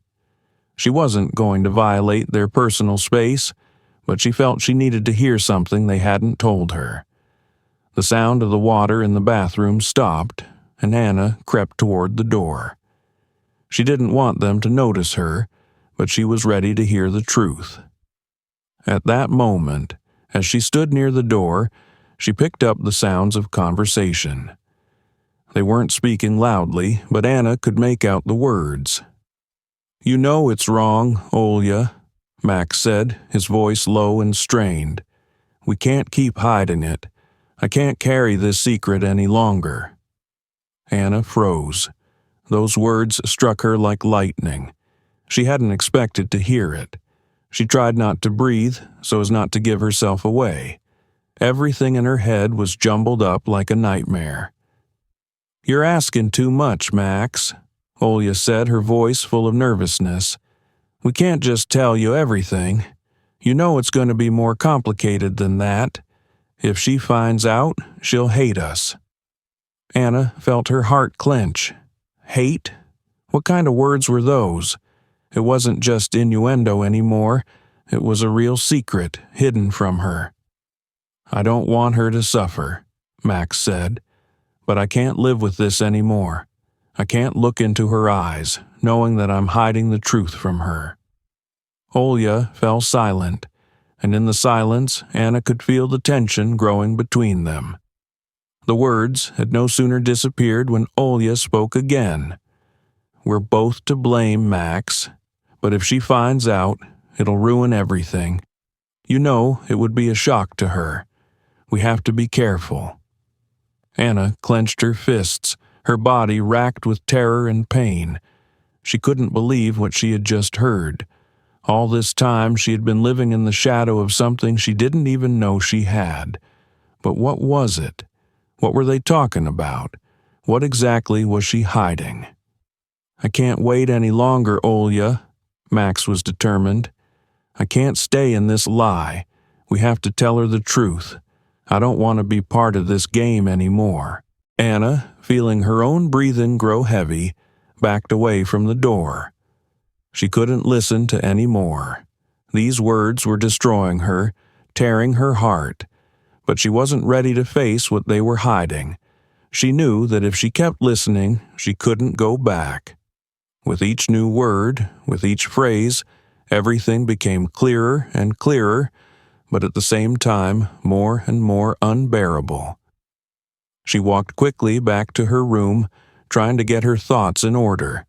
She wasn't going to violate their personal space, but she felt she needed to hear something they hadn't told her. The sound of the water in the bathroom stopped, and Anna crept toward the door. She didn't want them to notice her, but she was ready to hear the truth. At that moment, as she stood near the door, she picked up the sounds of conversation. They weren't speaking loudly, but Anna could make out the words. "You know it's wrong, Olya," Max said, his voice low and strained. "We can't keep hiding it. I can't carry this secret any longer." Anna froze. Those words struck her like lightning. She hadn't expected to hear it. She tried not to breathe so as not to give herself away. Everything in her head was jumbled up like a nightmare. "You're asking too much, Max," Olya said, her voice full of nervousness. "We can't just tell you everything. You know it's going to be more complicated than that. If she finds out, she'll hate us." Anna felt her heart clench. Hate? What kind of words were those? It wasn't just innuendo anymore. It was a real secret hidden from her. "I don't want her to suffer," Max said, "but I can't live with this anymore. I can't look into her eyes, knowing that I'm hiding the truth from her." Olya fell silent, and in the silence Anna could feel the tension growing between them. The words had no sooner disappeared when Olya spoke again. "We're both to blame, Max, but if she finds out, it'll ruin everything. You know it would be a shock to her. We have to be careful." Anna clenched her fists, her body racked with terror and pain. She couldn't believe what she had just heard. All this time she had been living in the shadow of something she didn't even know she had. But what was it? What were they talking about? What exactly was she hiding? "I can't wait any longer, Olya," Max was determined. "I can't stay in this lie. We have to tell her the truth. I don't want to be part of this game anymore." Anna, feeling her own breathing grow heavy, backed away from the door. She couldn't listen to any more. These words were destroying her, tearing her heart. But she wasn't ready to face what they were hiding. She knew that if she kept listening, she couldn't go back. With each new word, with each phrase, everything became clearer and clearer, but at the same time more and more unbearable. She walked quickly back to her room, trying to get her thoughts in order.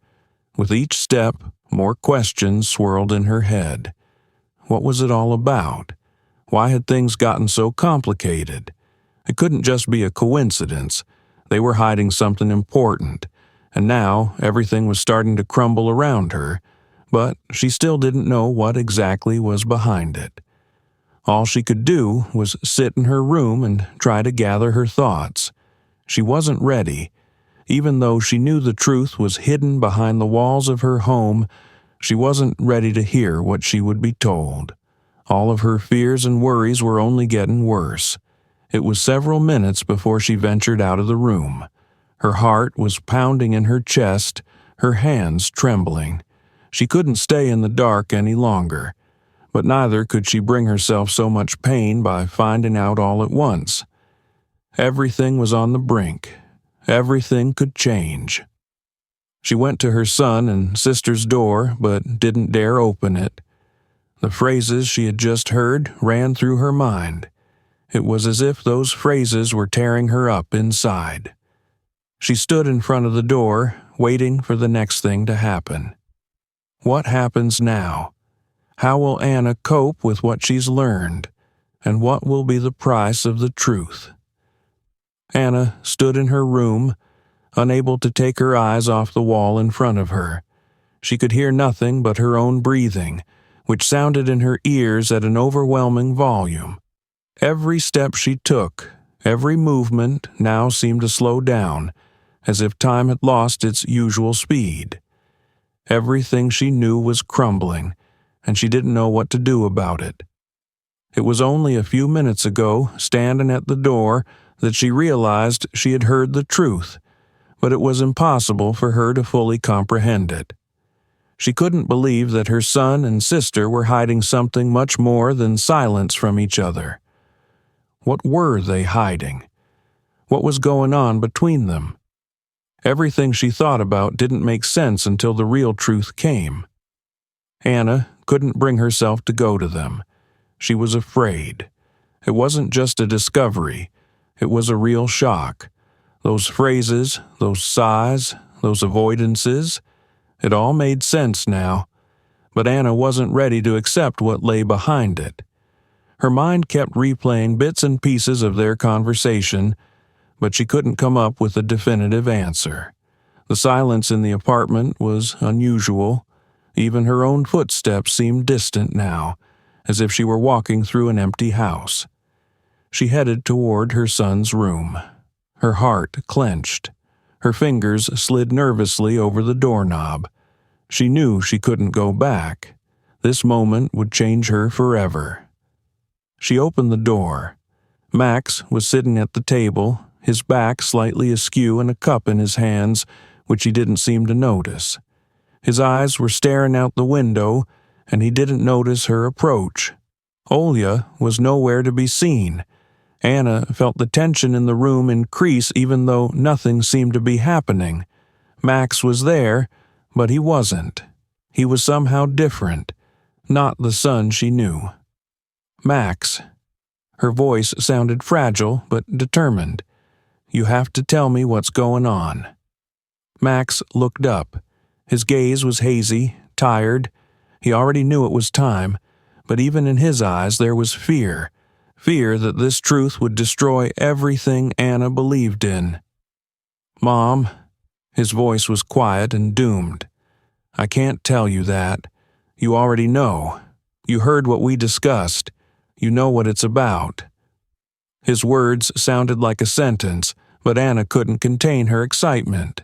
With each step, more questions swirled in her head. What was it all about? Why had things gotten so complicated? It couldn't just be a coincidence. They were hiding something important, and now everything was starting to crumble around her, but she still didn't know what exactly was behind it. All she could do was sit in her room and try to gather her thoughts. She wasn't ready. Even though she knew the truth was hidden behind the walls of her home, she wasn't ready to hear what she would be told. All of her fears and worries were only getting worse. It was several minutes before she ventured out of the room. Her heart was pounding in her chest, her hands trembling. She couldn't stay in the dark any longer, but neither could she bring herself so much pain by finding out all at once. Everything was on the brink. Everything could change. She went to her son and sister's door, but didn't dare open it. The phrases she had just heard ran through her mind. It was as if those phrases were tearing her up inside. She stood in front of the door, waiting for the next thing to happen. What happens now? How will Anna cope with what she's learned? And what will be the price of the truth? Anna stood in her room, unable to take her eyes off the wall in front of her. She could hear nothing but her own breathing, which sounded in her ears at an overwhelming volume. Every step she took, every movement now seemed to slow down, as if time had lost its usual speed. Everything she knew was crumbling, and she didn't know what to do about it. It was only a few minutes ago, standing at the door, that she realized she had heard the truth, but it was impossible for her to fully comprehend it. She couldn't believe that her son and sister were hiding something much more than silence from each other. What were they hiding? What was going on between them? Everything she thought about didn't make sense until the real truth came. Anna couldn't bring herself to go to them. She was afraid. It wasn't just a discovery. It was a real shock. Those phrases, those sighs, those avoidances, it all made sense now, but Anna wasn't ready to accept what lay behind it. Her mind kept replaying bits and pieces of their conversation, but she couldn't come up with a definitive answer. The silence in the apartment was unusual. Even her own footsteps seemed distant now, as if she were walking through an empty house. She headed toward her son's room. Her heart clenched. Her fingers slid nervously over the doorknob. She knew she couldn't go back. This moment would change her forever. She opened the door. Max was sitting at the table, his back slightly askew and a cup in his hands, which he didn't seem to notice. His eyes were staring out the window, and he didn't notice her approach. Olya was nowhere to be seen. Anna felt the tension in the room increase even though nothing seemed to be happening. Max was there, but he wasn't. He was somehow different, not the son she knew. Max. Her voice sounded fragile but determined. You have to tell me what's going on. Max looked up. His gaze was hazy, tired. He already knew it was time, but even in his eyes there was fear. Fear that this truth would destroy everything Anna believed in. Mom, his voice was quiet and doomed. I can't tell you that. You already know. You heard what we discussed. You know what it's about. His words sounded like a sentence, but Anna couldn't contain her excitement.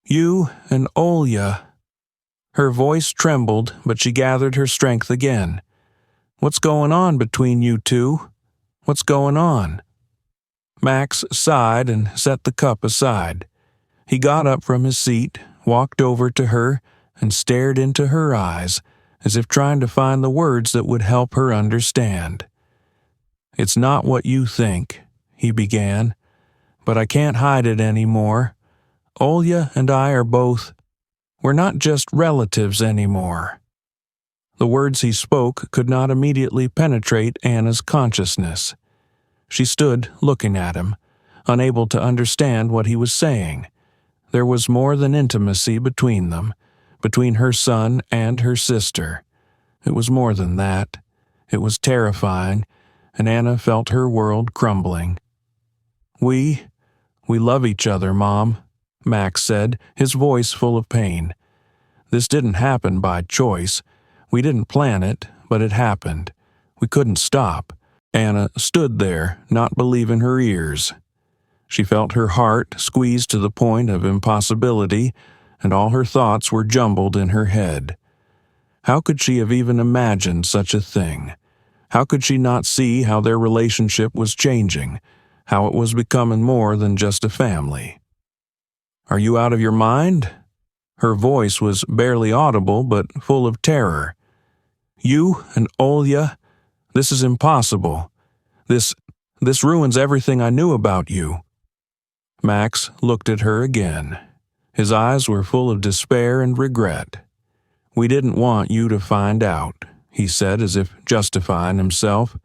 You and Olya. Her voice trembled, but she gathered her strength again. What's going on between you two? What's going on? Max sighed and set the cup aside. He got up from his seat, walked over to her, and stared into her eyes, as if trying to find the words that would help her understand. It's not what you think, he began, but I can't hide it anymore. Olya and I are both, we're not just relatives anymore. The words he spoke could not immediately penetrate Anna's consciousness. She stood looking at him, unable to understand what he was saying. There was more than intimacy between them, between her son and her sister. It was more than that. It was terrifying, and Anna felt her world crumbling. We love each other, Mom, Max said, his voice full of pain. This didn't happen by choice. We didn't plan it, but it happened. We couldn't stop. Anna stood there, not believing her ears. She felt her heart squeezed to the point of impossibility, and all her thoughts were jumbled in her head. How could she have even imagined such a thing? How could she not see how their relationship was changing, how it was becoming more than just a family? Are you out of your mind? Her voice was barely audible but full of terror. "You and Olya, this is impossible. This ruins everything I knew about you." Max looked at her again. His eyes were full of despair and regret. "We didn't want you to find out," he said as if justifying himself,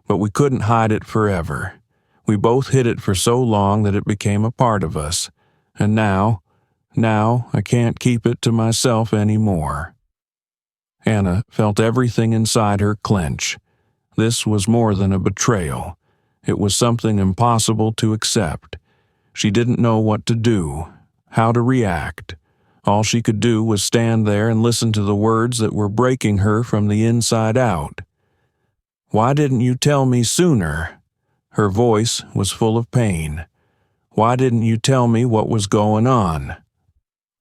"but we couldn't hide it forever. We both hid it for so long that it became a part of us. And now I can't keep it to myself anymore." Anna felt everything inside her clench. This was more than a betrayal. It was something impossible to accept. She didn't know what to do, how to react. All she could do was stand there and listen to the words that were breaking her from the inside out. "Why didn't you tell me sooner?" Her voice was full of pain. "Why didn't you tell me what was going on?"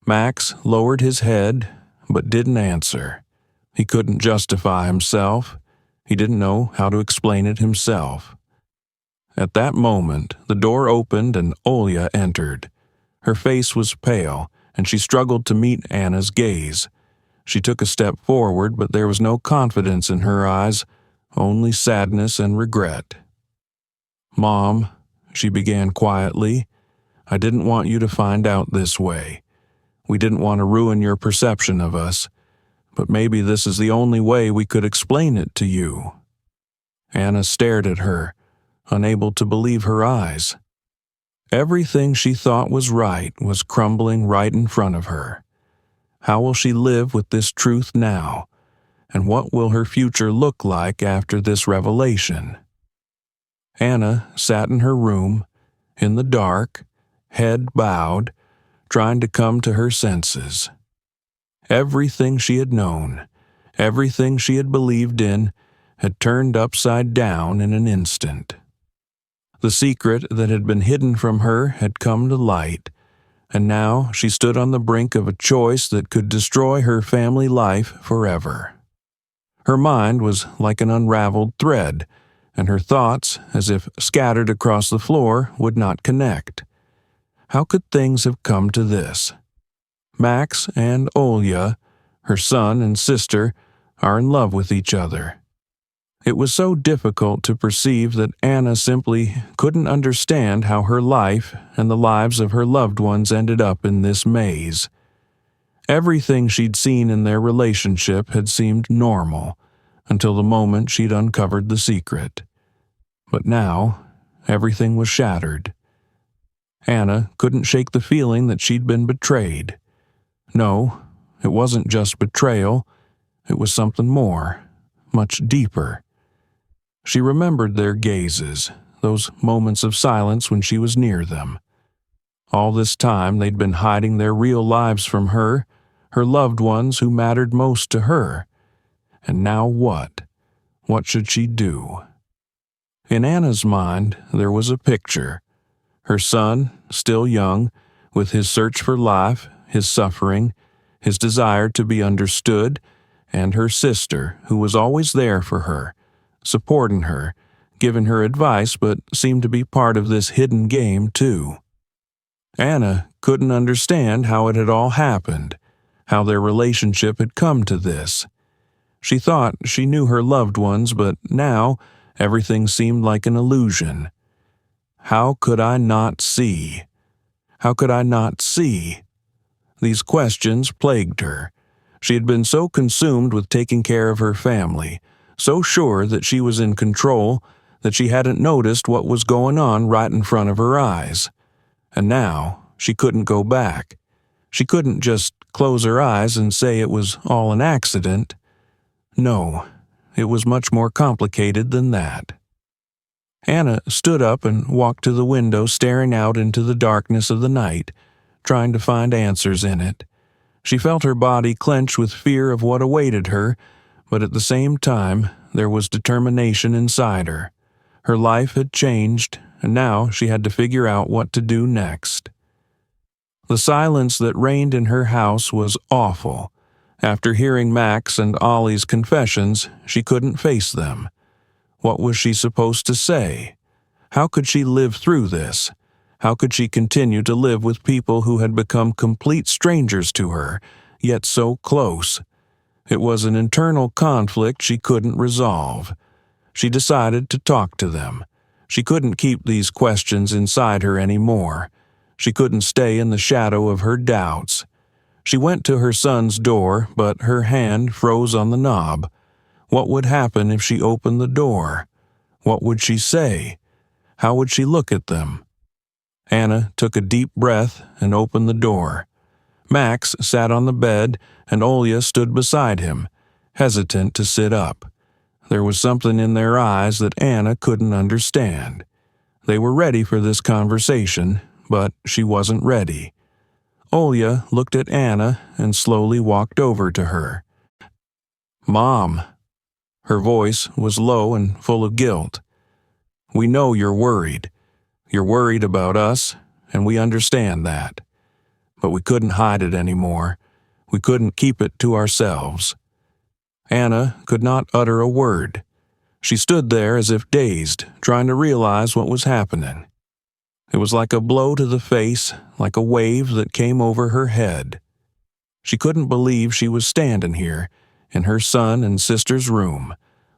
Max lowered his head, but didn't answer. He couldn't justify himself. He didn't know how to explain it himself. At that moment, the door opened and Olya entered. Her face was pale, and she struggled to meet Anna's gaze. She took a step forward, but there was no confidence in her eyes, only sadness and regret. "Mom," she began quietly, "I didn't want you to find out this way. We didn't want to ruin your perception of us, but maybe this is the only way we could explain it to you." Anna stared at her, unable to believe her eyes. Everything she thought was right was crumbling right in front of her. How will she live with this truth now? And what will her future look like after this revelation? Anna sat in her room, in the dark, head bowed, trying to come to her senses. Everything she had known, everything she had believed in, had turned upside down in an instant. The secret that had been hidden from her had come to light, and now she stood on the brink of a choice that could destroy her family life forever. Her mind was like an unraveled thread, and her thoughts, as if scattered across the floor, would not connect. How could things have come to this? Max and Olya, her son and sister, are in love with each other. It was so difficult to perceive that Anna simply couldn't understand how her life and the lives of her loved ones ended up in this maze. Everything she'd seen in their relationship had seemed normal, until the moment she'd uncovered the secret. But now, everything was shattered. Anna couldn't shake the feeling that she'd been betrayed. No, it wasn't just betrayal, it was something more, much deeper. She remembered their gazes, those moments of silence when she was near them. All this time they'd been hiding their real lives from her, her loved ones who mattered most to her. And now what? What should she do? In Anna's mind, there was a picture. Her son, still young, with his search for life, his suffering, his desire to be understood, and her sister, who was always there for her, supporting her, giving her advice, but seemed to be part of this hidden game too. Anna couldn't understand how it had all happened, how their relationship had come to this. She thought she knew her loved ones, but now everything seemed like an illusion. How could I not see? How could I not see? These questions plagued her. She had been so consumed with taking care of her family, so sure that she was in control, that she hadn't noticed what was going on right in front of her eyes. And now she couldn't go back. She couldn't just close her eyes and say it was all an accident. No, it was much more complicated than that. Anna stood up and walked to the window, staring out into the darkness of the night, trying to find answers in it. She felt her body clench with fear of what awaited her, but at the same time, there was determination inside her. Her life had changed, and now she had to figure out what to do next. The silence that reigned in her house was awful. After hearing Max and Ollie's confessions, she couldn't face them. What was she supposed to say? How could she live through this? How could she continue to live with people who had become complete strangers to her, yet so close? It was an internal conflict she couldn't resolve. She decided to talk to them. She couldn't keep these questions inside her anymore. She couldn't stay in the shadow of her doubts. She went to her son's door, but her hand froze on the knob. What would happen if she opened the door? What would she say? How would she look at them? Anna took a deep breath and opened the door. Max sat on the bed, and Olya stood beside him, hesitant to sit up. There was something in their eyes that Anna couldn't understand. They were ready for this conversation, but she wasn't ready. Olya looked at Anna and slowly walked over to her. "Mom." Her voice was low and full of guilt. "We know you're worried. You're worried about us, and we understand that. But we couldn't hide it anymore. We couldn't keep it to ourselves." Anna could not utter a word. She stood there as if dazed, trying to realize what was happening. It was like a blow to the face, like a wave that came over her head. She couldn't believe she was standing here, in her son and sister's room,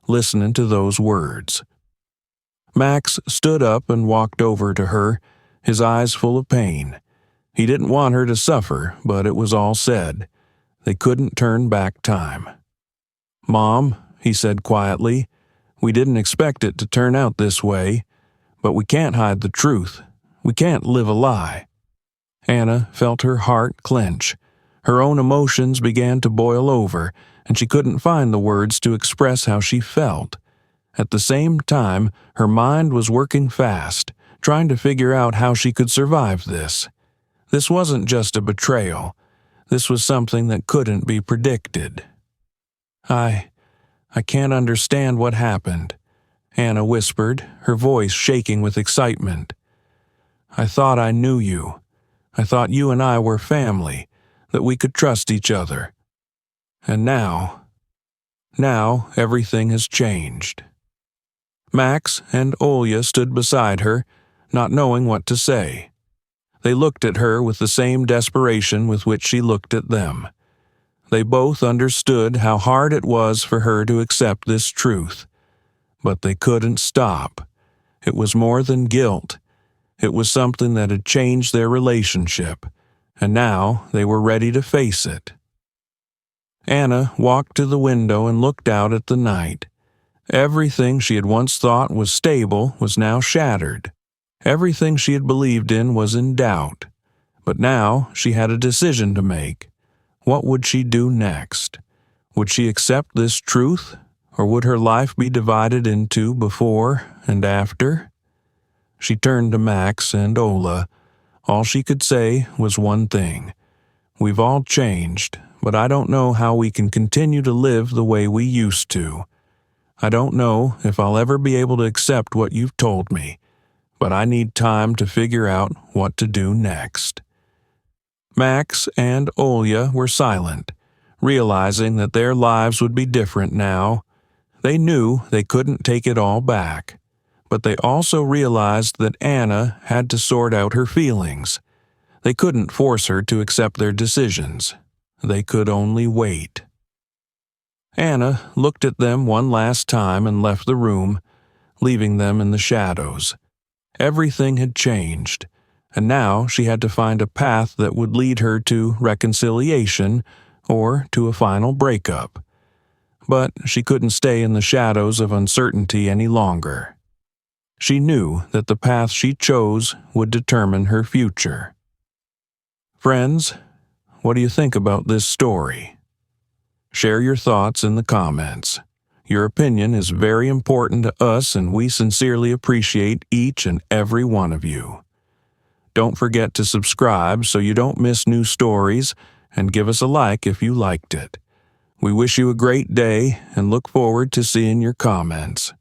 listening to those words. Max stood up and walked over to her, his eyes full of pain. He didn't want her to suffer, but it was all said. They couldn't turn back time. "Mom," he said quietly, "we didn't expect it to turn out this way, but we can't hide the truth. We can't live a lie." Anna felt her heart clench. Her own emotions began to boil over, and she couldn't find the words to express how she felt. At the same time, her mind was working fast, trying to figure out how she could survive this. This wasn't just a betrayal. This was something that couldn't be predicted. I can't understand what happened," Anna whispered, her voice shaking with excitement. "I thought I knew you. I thought you and I were family, that we could trust each other. And now everything has changed." Max and Olya stood beside her, not knowing what to say. They looked at her with the same desperation with which she looked at them. They both understood how hard it was for her to accept this truth. But they couldn't stop. It was more than guilt. It was something that had changed their relationship, and now they were ready to face it. Anna walked to the window and looked out at the night. Everything she had once thought was stable was now shattered. Everything she had believed in was in doubt. But now she had a decision to make. What would she do next? Would she accept this truth, or would her life be divided into before and after? She turned to Max and Ola. All she could say was one thing. "We've all changed, but I don't know how we can continue to live the way we used to. I don't know if I'll ever be able to accept what you've told me, but I need time to figure out what to do next." Max and Olya were silent, realizing that their lives would be different now. They knew they couldn't take it all back, but they also realized that Anna had to sort out her feelings. They couldn't force her to accept their decisions. They could only wait. Anna looked at them one last time and left the room, leaving them in the shadows. Everything had changed, and now she had to find a path that would lead her to reconciliation or to a final breakup. But she couldn't stay in the shadows of uncertainty any longer. She knew that the path she chose would determine her future. Friends, what do you think about this story? Share your thoughts in the comments. Your opinion is very important to us, and we sincerely appreciate each and every one of you. Don't forget to subscribe so you don't miss new stories, and give us a like if you liked it. We wish you a great day and look forward to seeing your comments.